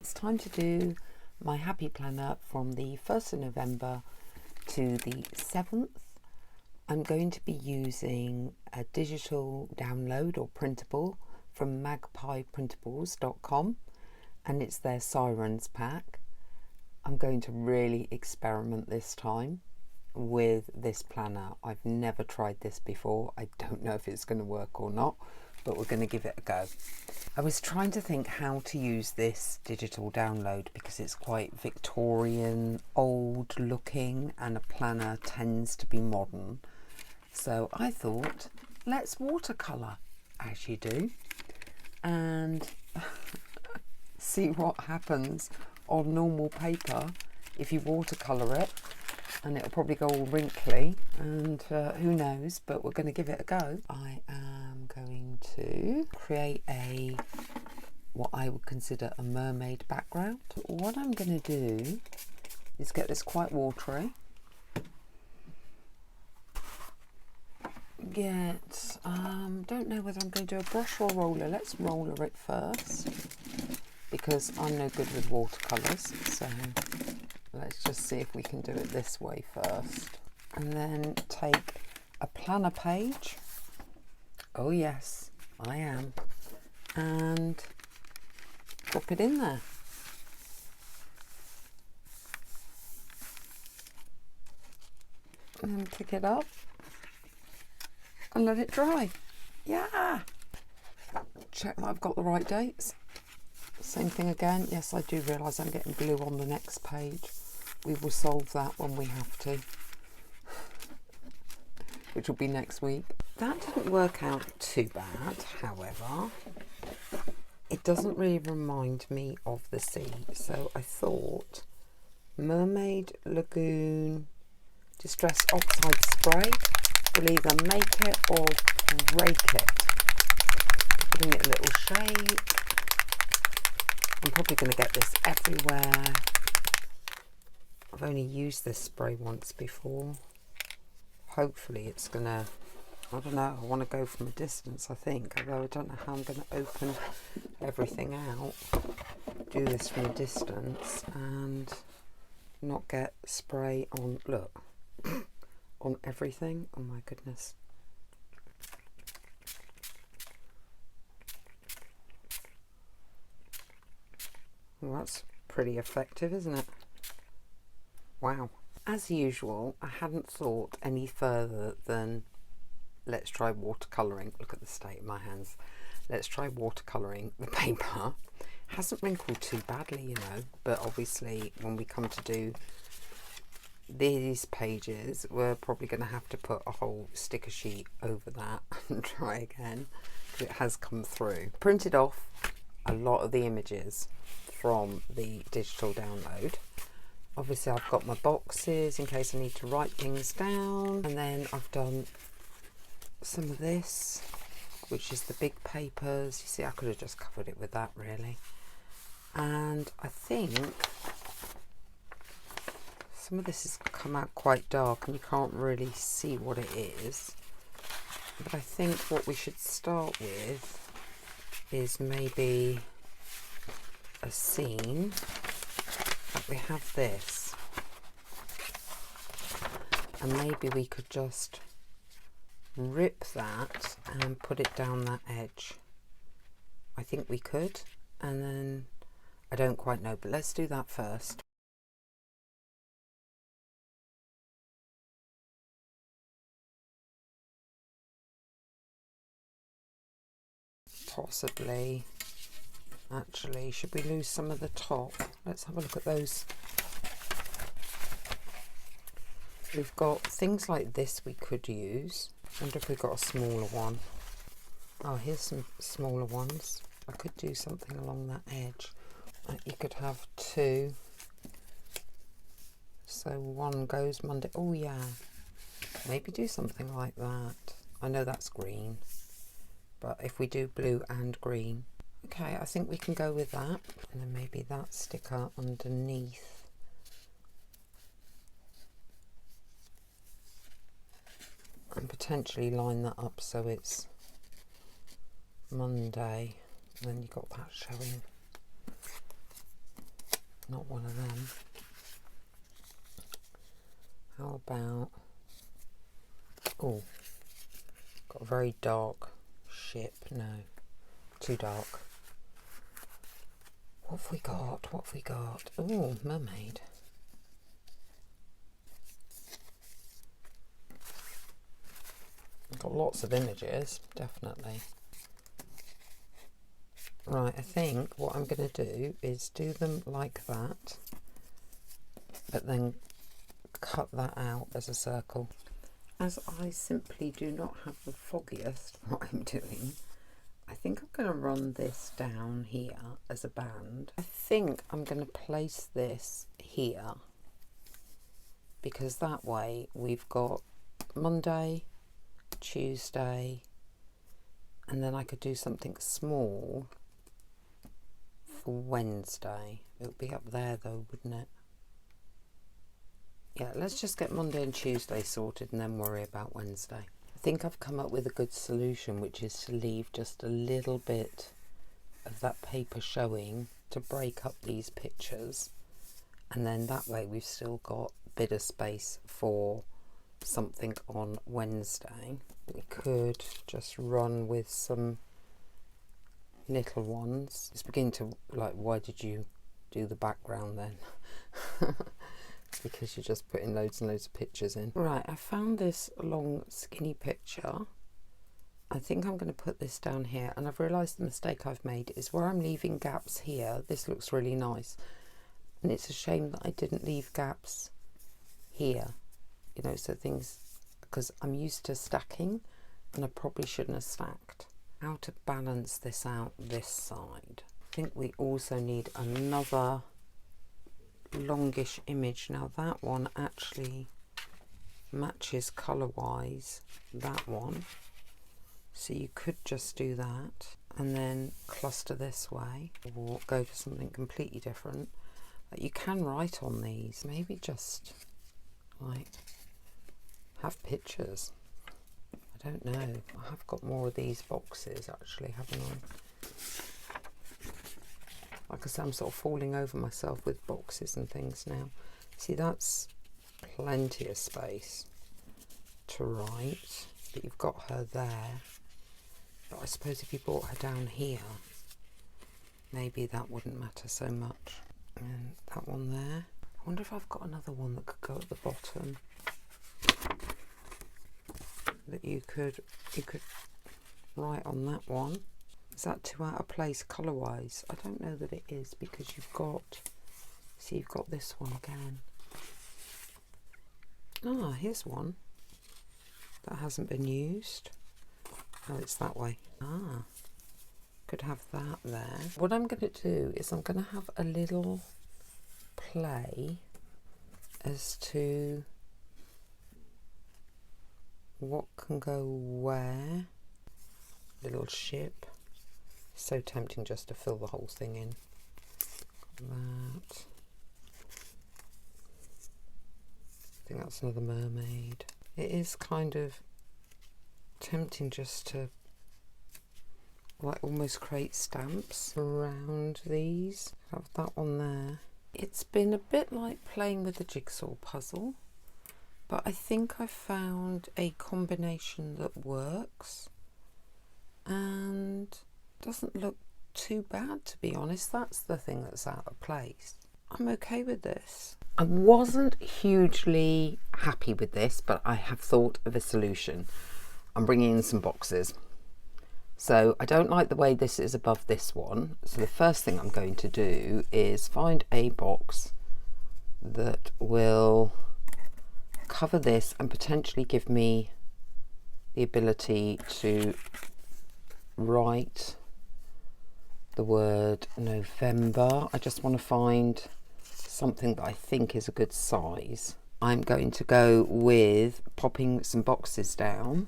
it's time to do my happy planner from the 1st of November to the 7th. I'm going to be using a digital download or printable from magpieprintables.com, and it's their Sirens pack. I'm going to really experiment this time with this planner. I've never tried this before. I don't know if it's going to work or not, but we're going to give it a go. I was trying to think how to use this digital download because it's quite Victorian, old looking, and a planner tends to be modern. So I thought, let's watercolour as you do and see what happens on normal paper if you watercolour it, and it'll probably go all wrinkly and who knows, but we're going to give it a go. I am going to create what I would consider a mermaid background. What I'm going to do is get this quite watery. Don't know whether I'm going to do a brush or roller. Let's roller it first because I'm no good with watercolours, so let's just see if we can do it this way first. And then take a planner page. Oh yes, I am. And drop it in there. And then pick it up and let it dry. Yeah! Check that I've got the right dates. Same thing again. Yes, I do realise I'm getting blue on the next page. We will solve that when we have to, which will be next week. That didn't work out too bad, however. It doesn't really remind me of the sea, so I thought Mermaid Lagoon Distress Oxide Spray will either make it or break it. Giving it a little shake. I'm probably going to get this everywhere. I've only used this spray once before. Hopefully it's going to, I don't know, I want to go from a distance I think, although I don't know how I'm going to open everything out. Do this from a distance and not get spray on, look, on everything. Oh my goodness. Well, that's pretty effective, isn't it? Wow. As usual, I hadn't thought any further than let's try watercolouring. Look at the state of my hands. Let's try watercolouring the paper. Hasn't wrinkled too badly, you know, but obviously when we come to do these pages, we're probably going to have to put a whole sticker sheet over that and try again because it has come through. Printed off a lot of the images from the digital download. Obviously I've got my boxes in case I need to write things down, and then I've done some of this, which is the big papers. You see, I could have just covered it with that really, and I think some of this has come out quite dark and you can't really see what it is, but I think what we should start with is maybe a scene. We have this, and maybe we could just rip that and put it down that edge. I think we could, and then I don't quite know, but let's do that first. Possibly. Actually, should we lose some of the top? Let's have a look at those. We've got things like this we could use. I wonder if we've got a smaller one. Oh, here's some smaller ones. I could do something along that edge. You could have two. So one goes Monday. Oh yeah. Maybe do something like that. I know that's green, but if we do blue and green. Okay, I think we can go with that. And then maybe that sticker underneath. And potentially line that up so it's Monday. And then you've got that showing. not one of them. How about, oh, got a very dark ship. No, too dark. What have we got? What have we got? Oh, mermaid. Got lots of images, definitely. Right, I think what I'm going to do is do them like that, but then cut that out as a circle. As I simply do not have the foggiest what I'm doing, I think I'm going to run this down here as a band. I think I'm going to place this here, because that way we've got Monday, Tuesday, and then I could do something small for Wednesday. It would be up there though, wouldn't it? Yeah, let's just get Monday and Tuesday sorted and then worry about Wednesday. I think I've come up with a good solution, which is to leave just a little bit of that paper showing to break up these pictures, and then that way we've still got a bit of space for something on Wednesday. We could just run with some little ones. It's beginning to like, why did you do the background then? Because you're just putting loads and loads of pictures in. Right, I found this long skinny picture. I think I'm going to put this down here, and I've realised the mistake I've made is where I'm leaving gaps here. This looks really nice, and it's a shame that I didn't leave gaps here, you know, so things, because I'm used to stacking and I probably shouldn't have stacked. How to balance this out this side. I think we also need another longish image. Now that one actually matches colour wise that one, so you could just do that and then cluster this way, or go for something completely different. But you can write on these, maybe just like have pictures. I don't know, I have got more of these boxes actually, haven't I? Like I said, I'm sort of falling over myself with boxes and things now. See, that's plenty of space to write, but you've got her there. But I suppose if you brought her down here, maybe that wouldn't matter so much. And that one there. I wonder if I've got another one that could go at the bottom, that you could write on that one. Is that too out of place colour wise? I don't know that it is, because you've got, see, you've got this one again. Ah, here's one that hasn't been used. Oh, it's that way. Ah, could have that there. What I'm going to do is I'm going to have a little play as to what can go where. Little ship. So tempting just to fill the whole thing in. That. I think that's another mermaid. It is kind of tempting just to like almost create stamps around these. Have that one there. It's been a bit like playing with a jigsaw puzzle, but I think I found a combination that works and doesn't look too bad, to be honest. That's the thing that's out of place. I'm okay with this. I wasn't hugely happy with this, but I have thought of a solution. I'm bringing in some boxes. So I don't like the way this is above this one. So the first thing I'm going to do is find a box that will cover this and potentially give me the ability to write the word November. I just want to find something that I think is a good size. I'm going to go with popping some boxes down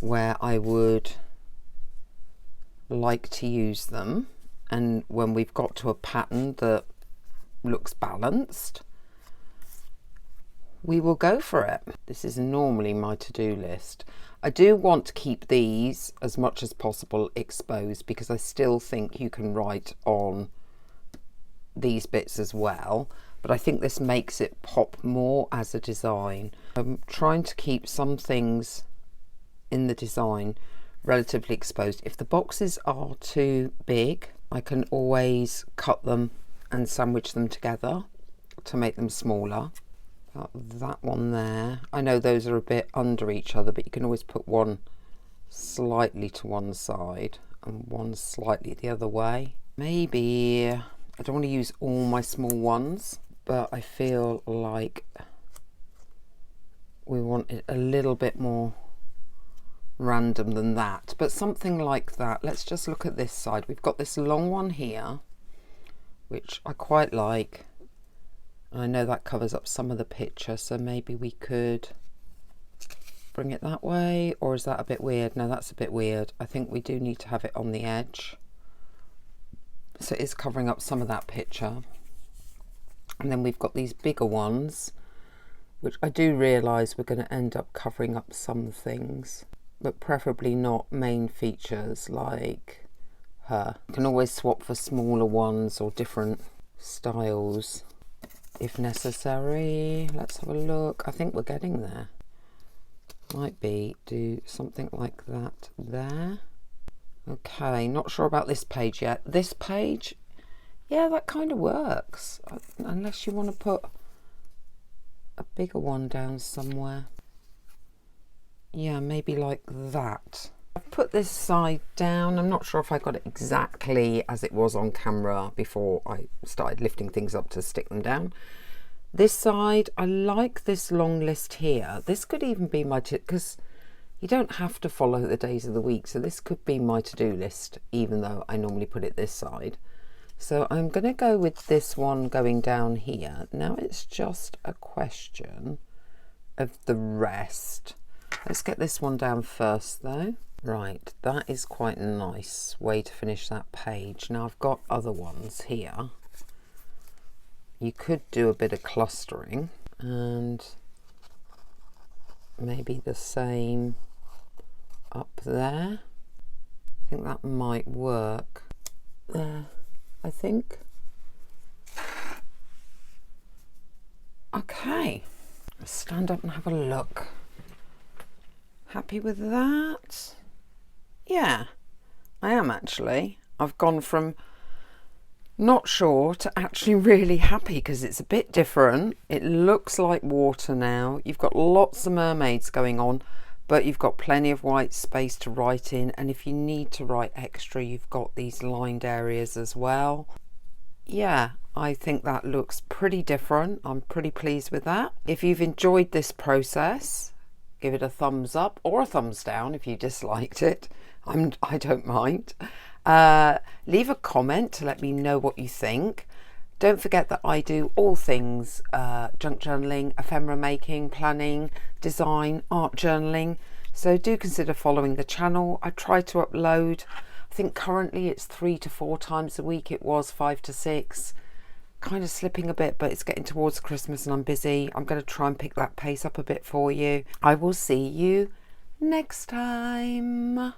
where I would like to use them, and when we've got to a pattern that looks balanced, we will go for it. This is normally my to-do list. I do want to keep these as much as possible exposed, because I still think you can write on these bits as well, but I think this makes it pop more as a design. I'm trying to keep some things in the design relatively exposed. If the boxes are too big, I can always cut them and sandwich them together to make them smaller. Got that one there. I know those are a bit under each other, but you can always put one slightly to one side and one slightly the other way. Maybe I don't want to use all my small ones, but I feel like we want it a little bit more random than that, but something like that. Let's just look at this side. We've got this long one here, which I quite like. I know that covers up some of the picture, so maybe we could bring it that way, or is that a bit weird? No, that's a bit weird. I think we do need to have it on the edge, so it is covering up some of that picture. And then we've got these bigger ones, which I do realise we're going to end up covering up some things, but preferably not main features like her. You can always swap for smaller ones or different styles if necessary. Let's have a look. I think we're getting there. Might be do something like that there. Okay, not sure about this page yet. This page, yeah, that kind of works, unless you want to put a bigger one down somewhere. Yeah, maybe like that. I've put this side down. I'm not sure if I got it exactly as it was on camera before I started lifting things up to stick them down. This side, I like this long list here. This could even be my tip, because you don't have to follow the days of the week, so this could be my to-do list, even though I normally put it this side. So I'm going to go with this one going down here. Now it's just a question of the rest. Let's get this one down first though. Right, that is quite a nice way to finish that page. Now I've got other ones here. You could do a bit of clustering and maybe the same up there. I think that might work. There, I think. Okay, let's stand up and have a look. Happy with that? Yeah, I am actually. I've gone from not sure to actually really happy, because it's a bit different. It looks like water now. You've got lots of mermaids going on, but you've got plenty of white space to write in, and if you need to write extra, you've got these lined areas as well. Yeah, I think that looks pretty different. I'm pretty pleased with that. If you've enjoyed this process, give it a thumbs up or a thumbs down if you disliked it. I don't mind. Leave a comment to let me know what you think. Don't forget that I do all things junk journaling, ephemera making, planning, design, art journaling. So do consider following the channel. I try to upload, I think currently it's 3 to 4 times a week. It was 5 to 6. Kind of slipping a bit, but it's getting towards Christmas and I'm busy. I'm going to try and pick that pace up a bit for you. I will see you next time.